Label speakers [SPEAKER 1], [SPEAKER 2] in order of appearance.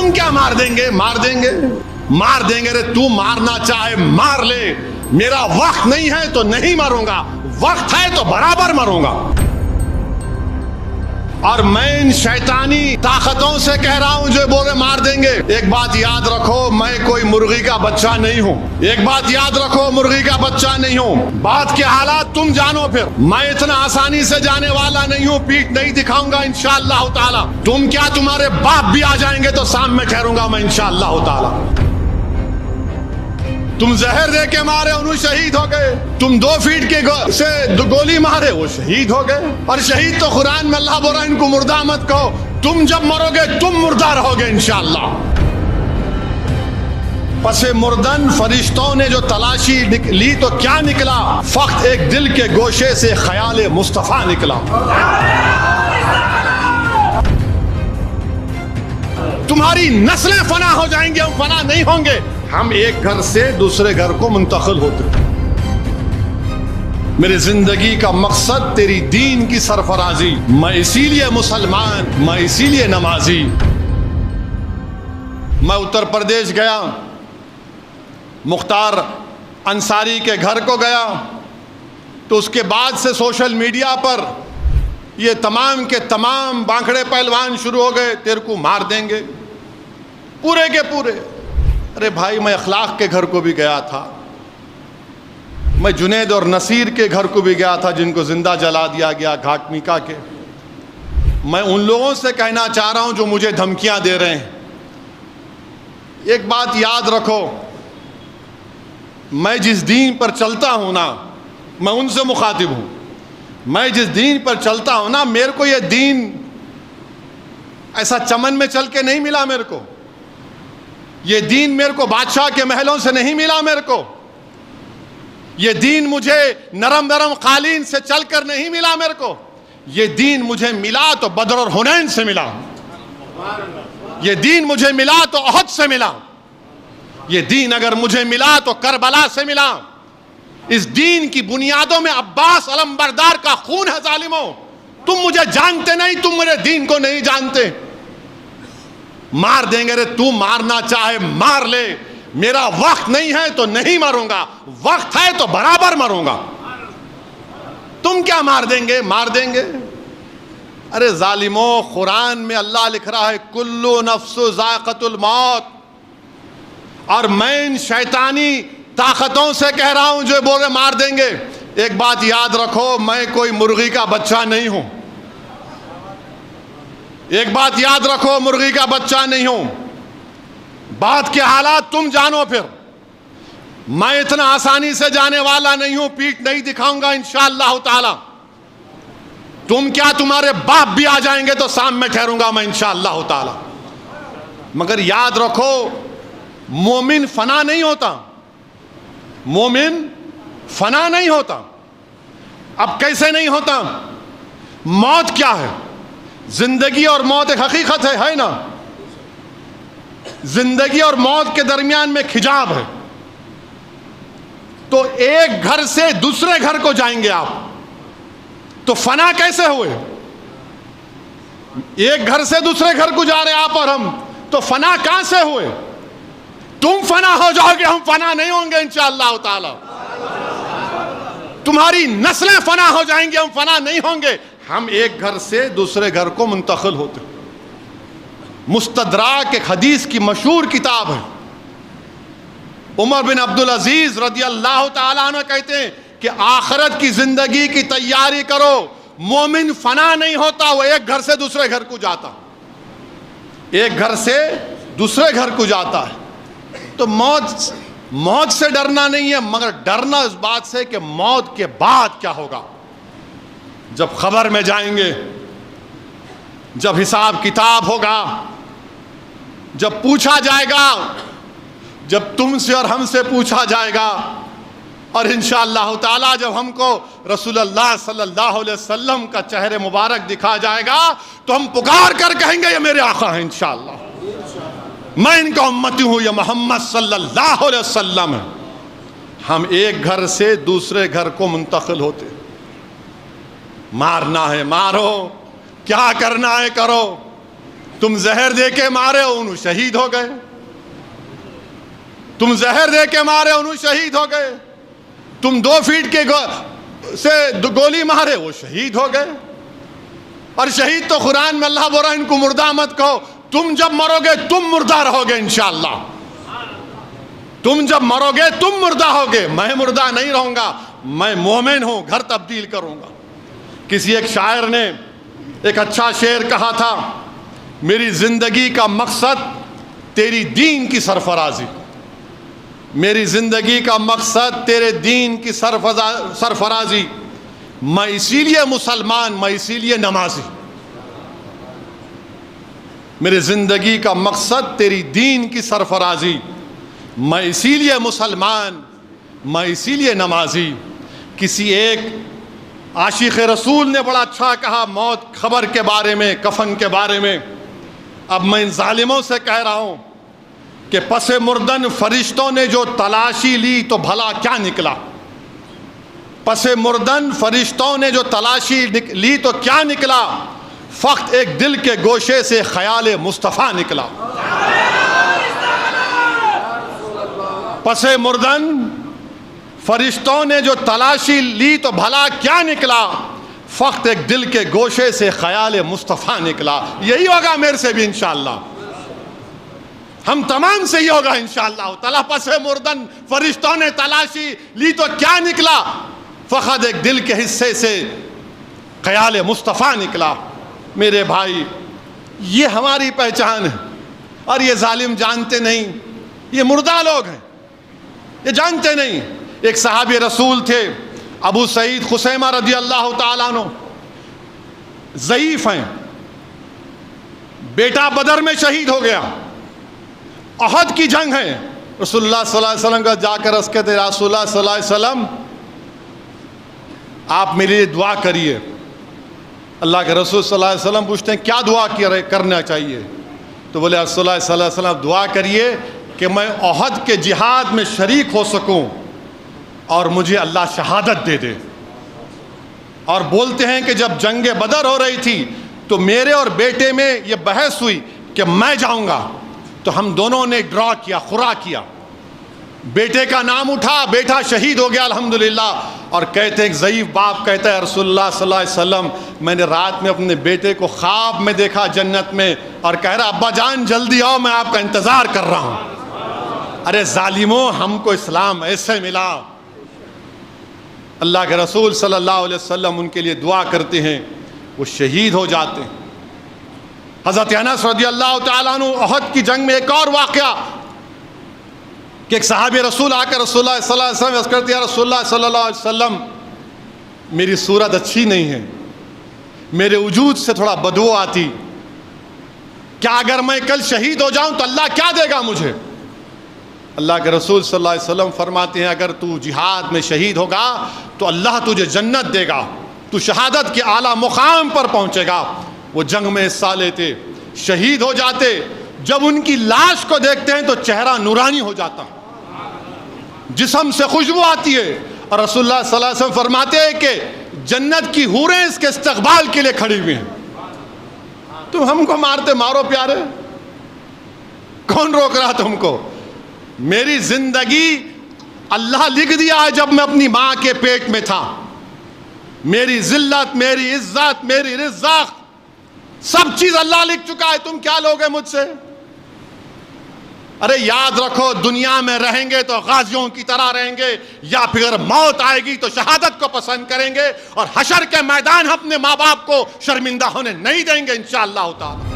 [SPEAKER 1] تم کیا مار دیں گے؟ مار دیں گے، مار دیں گے۔ تو مارنا چاہے مار لے، میرا وقت نہیں ہے تو نہیں مروں گا، وقت ہے تو برابر مروں گا۔ اور میں ان شیطانی طاقتوں سے کہہ رہا ہوں جو بولے مار دیں گے، ایک بات یاد رکھو، میں کوئی مرغی کا بچہ نہیں ہوں۔ ایک بات یاد رکھو، مرغی کا بچہ نہیں ہوں۔ بات کے حالات تم جانو، پھر میں اتنا آسانی سے جانے والا نہیں ہوں، پیٹھ نہیں دکھاؤں گا انشاءاللہ تعالی۔ تم کیا تمہارے باپ بھی آ جائیں گے تو سامنے ٹھہروں گا میں انشاءاللہ تعالی۔ تم زہر دے کے مارے انہوں شہید ہو گئے، تم 2 فیٹ کے سے گولی مارے وہ شہید ہو گئے۔ اور شہید تو قرآن میں اللہ بول رہا ہے ان کو مردہ مت کہو، تم جب مرو گے تم مردہ رہو گے انشاءاللہ۔ پس مردن فرشتوں نے جو تلاشی لی تو کیا نکلا؟ فقط ایک دل کے گوشے سے خیال مصطفیٰ نکلا۔ تمہاری نسلیں فنا ہو جائیں گے، ہم فنا نہیں ہوں گے۔ ہم ایک گھر سے دوسرے گھر کو منتقل ہوتے۔ میری زندگی کا مقصد تیری دین کی سرفرازی، میں اسی لیے مسلمان، میں اسی لیے نمازی۔ میں اتر پردیش گیا، مختار انصاری کے گھر کو گیا، تو اس کے بعد سے سوشل میڈیا پر یہ تمام کے تمام بانکھڑے پہلوان شروع ہو گئے، تیرے کو مار دیں گے پورے کے پورے۔ ارے بھائی، میں اخلاق کے گھر کو بھی گیا تھا، میں جنید اور نصیر کے گھر کو بھی گیا تھا جن کو زندہ جلا دیا گیا گھاٹ میکا کے۔ میں ان لوگوں سے کہنا چاہ رہا ہوں جو مجھے دھمکیاں دے رہے ہیں، ایک بات یاد رکھو، میں جس دین پر چلتا ہوں نا، میں ان سے مخاطب ہوں، میں جس دین پر چلتا ہوں نا، میرے کو یہ دین ایسا چمن میں چل کے نہیں ملا، میرے کو یہ دین میرے کو بادشاہ کے محلوں سے نہیں ملا، میرے کو یہ دین مجھے نرم نرم قالین سے چل کر نہیں ملا، میرے کو یہ دین مجھے ملا تو بدر اور حنین سے ملا، یہ دین مجھے ملا تو احد سے ملا، یہ دین اگر مجھے ملا تو کربلا سے ملا۔ اس دین کی بنیادوں میں عباس علمبردار کا خون ہے ظالموں، تم مجھے جانتے نہیں، تم میرے دین کو نہیں جانتے۔ مار دیں گے، تو مارنا چاہے مار لے، میرا وقت نہیں ہے تو نہیں مروں گا، وقت ہے تو برابر مروں گا۔ تم کیا مار دیں گے؟ مار دیں گے۔ ارے ظالموں، قرآن میں اللہ لکھ رہا ہے کلو نفس ذائقۃ الموت، اور میں ان شیطانی طاقتوں سے کہہ رہا ہوں جو بولے مار دیں گے، ایک بات یاد رکھو، میں کوئی مرغی کا بچہ نہیں ہوں۔ ایک بات یاد رکھو، مرغی کا بچہ نہیں ہوں۔ بات کے حالات تم جانو، پھر میں اتنا آسانی سے جانے والا نہیں ہوں، پیٹھ نہیں دکھاؤں گا انشاءاللہ تعالی۔ تم کیا تمہارے باپ بھی آ جائیں گے تو سامنے ٹھہروں گا میں انشاءاللہ تعالی۔ مگر یاد رکھو، مومن فنا نہیں ہوتا، مومن فنا نہیں ہوتا۔ اب کیسے نہیں ہوتا؟ موت کیا ہے؟ زندگی اور موت ایک حقیقت ہے نا؟ زندگی اور موت کے درمیان میں ایک حجاب ہے۔ تو ایک گھر سے دوسرے گھر کو جائیں گے آپ، تو فنا کیسے ہوئے؟ ایک گھر سے دوسرے گھر کو جا رہے آپ اور ہم، تو فنا کہاں سے ہوئے؟ تم فنا ہو جاؤ گے، ہم فنا نہیں ہوں گے انشاءاللہ تعالی۔ تمہاری نسلیں فنا ہو جائیں گی، ہم فنا نہیں ہوں گے۔ ہم ایک گھر سے دوسرے گھر کو منتقل ہوتے۔ مستدراک ایک حدیث کی مشہور کتاب ہے، عمر بن عبدالعزیز رضی اللہ تعالیٰ عنہ کہتے ہیں کہ آخرت کی زندگی کی تیاری کرو، مومن فنا نہیں ہوتا، وہ ایک گھر سے دوسرے گھر کو جاتا، ایک گھر سے دوسرے گھر کو جاتا ہے۔ تو موت سے ڈرنا نہیں ہے، مگر ڈرنا اس بات سے کہ موت کے بعد کیا ہوگا، جب خبر میں جائیں گے، جب حساب کتاب ہوگا، جب پوچھا جائے گا، جب تم سے اور ہم سے پوچھا جائے گا، اور انشاءاللہ تعالی جب ہم کو رسول اللہ صلی اللہ علیہ وسلم کا چہرے مبارک دکھا جائے گا تو ہم پکار کر کہیں گے یہ میرے آقا ہیں، انشاءاللہ میں ان کا امتی ہوں، یہ محمد صلی اللہ علیہ وسلم ہے۔ ہم ایک گھر سے دوسرے گھر کو منتقل ہوتے۔ مارنا ہے مارو، کیا کرنا ہے کرو، تم زہر دے کے مارے انہوں شہید ہو گئے، تم زہر دے کے مارے انہوں شہید ہو گئے، تم 2 فیٹ کے سے گولی مارے وہ شہید ہو گئے۔ اور شہید تو قرآن میں اللہ بول رہا ہے ان کو مردہ مت کہو، تم جب مرو گے تم مردہ رہو گے انشاءاللہ، تم جب مرو گے تم مردہ ہوگے، میں مردہ نہیں رہوں گا، میں مومن ہوں، گھر تبدیل کروں گا۔ کسی ایک شاعر نے ایک اچھا شعر کہا تھا، میری زندگی کا مقصد تیری دین کی سرفرازی، میری زندگی کا مقصد تیرے دین کی سرفرازی، میں اسی لیے مسلمان، میں اسی لیے نمازی، میری زندگی کا مقصد تیری دین کی سرفرازی، میں اسی لیے مسلمان، میں اسی لیے نمازی۔ کسی ایک عاشق رسول نے بڑا اچھا کہا موت خبر کے بارے میں، کفن کے بارے میں، اب میں ان ظالموں سے کہہ رہا ہوں کہ پس مردن فرشتوں نے جو تلاشی لی تو بھلا کیا نکلا، پس مردن فرشتوں نے جو تلاشی لی تو کیا نکلا، فقط ایک دل کے گوشے سے خیال مصطفیٰ نکلا۔ پس مردن فرشتوں نے جو تلاشی لی تو بھلا کیا نکلا، فقط ایک دل کے گوشے سے خیال مصطفیٰ نکلا۔ یہی ہوگا میرے سے بھی انشاءاللہ، ہم تمام سے ہی ہوگا انشاءاللہ تعالیٰ۔ پس مردن فرشتوں نے تلاشی لی تو کیا نکلا، فقط ایک دل کے حصے سے خیال مصطفیٰ نکلا۔ میرے بھائی یہ ہماری پہچان ہے، اور یہ ظالم جانتے نہیں، یہ مردہ لوگ ہیں، یہ جانتے نہیں۔ ایک صحابی رسول تھے ابو سعید خثیمہ رضی اللہ تعالیٰ عنہ، ضعیف ہیں، بیٹا بدر میں شہید ہو گیا، احد کی جنگ ہے، رسول اللہ صلی اللہ علیہ وسلم کا جا کر عرض کہتے رسول اللہ صلی اللہ علیہ وسلم آپ میرے لیے دعا کریے۔ اللہ کے رسول صلی اللہ علیہ وسلم پوچھتے ہیں کیا دعا کرنا چاہیے؟ تو بولے رسول اللہ صلی اللہ علیہ وسلم دعا کریے کہ میں احد کے جہاد میں شریک ہو سکوں اور مجھے اللہ شہادت دے دے۔ اور بولتے ہیں کہ جب جنگ بدر ہو رہی تھی تو میرے اور بیٹے میں یہ بحث ہوئی کہ میں جاؤں گا، تو ہم دونوں نے ڈرا کیا، خورا کیا، بیٹے کا نام اٹھا، بیٹا شہید ہو گیا الحمدللہ۔ اور کہتے ہیں ایک ضعیف باپ کہتا ہے رسول اللہ صلی اللہ علیہ وسلم میں نے رات میں اپنے بیٹے کو خواب میں دیکھا جنت میں، اور کہہ رہا ابا جان جلدی آؤ میں آپ کا انتظار کر رہا ہوں۔ ارے ظالموں، ہم کو اسلام ایسے ملا۔ اللہ کے رسول صلی اللہ علیہ وسلم ان کے لیے دعا کرتے ہیں، وہ شہید ہو جاتے ہیں۔ حضرت انس رضی اللہ تعالیٰ عنہ احد کی جنگ میں ایک اور واقعہ کہ ایک صحابی رسول آ کر رسول اللہ صلی اللہ علیہ وسلم عرض کرتے ہیں یا رسول اللہ صلی اللہ علیہ وسلم میری صورت اچھی نہیں ہے، میرے وجود سے تھوڑا بدبو آتی، کیا اگر میں کل شہید ہو جاؤں تو اللہ کیا دے گا مجھے؟ اللہ کے رسول صلی اللہ علیہ وسلم فرماتے ہیں اگر تو جہاد میں شہید ہوگا تو اللہ تجھے جنت دے گا، تو شہادت کے اعلیٰ مقام پر پہنچے گا۔ وہ جنگ میں حصہ لیتے، شہید ہو جاتے، جب ان کی لاش کو دیکھتے ہیں تو چہرہ نورانی ہو جاتا، جسم سے خوشبو آتی ہے، اور رسول اللہ صلی اللہ علیہ وسلم فرماتے ہیں کہ جنت کی حوریں اس کے استقبال کے لیے کھڑی ہوئی ہیں۔ تم ہم کو مارتے، مارو پیارے، کون روک رہا تم کو؟ میری زندگی اللہ لکھ دیا ہے جب میں اپنی ماں کے پیٹ میں تھا، میری ذلت، میری عزت، میری رزق، سب چیز اللہ لکھ چکا ہے، تم کیا لوگے مجھ سے؟ ارے یاد رکھو دنیا میں رہیں گے تو غازیوں کی طرح رہیں گے، یا پھر موت آئے گی تو شہادت کو پسند کریں گے، اور حشر کے میدان اپنے ماں باپ کو شرمندہ ہونے نہیں دیں گے انشاءاللہ تعالی۔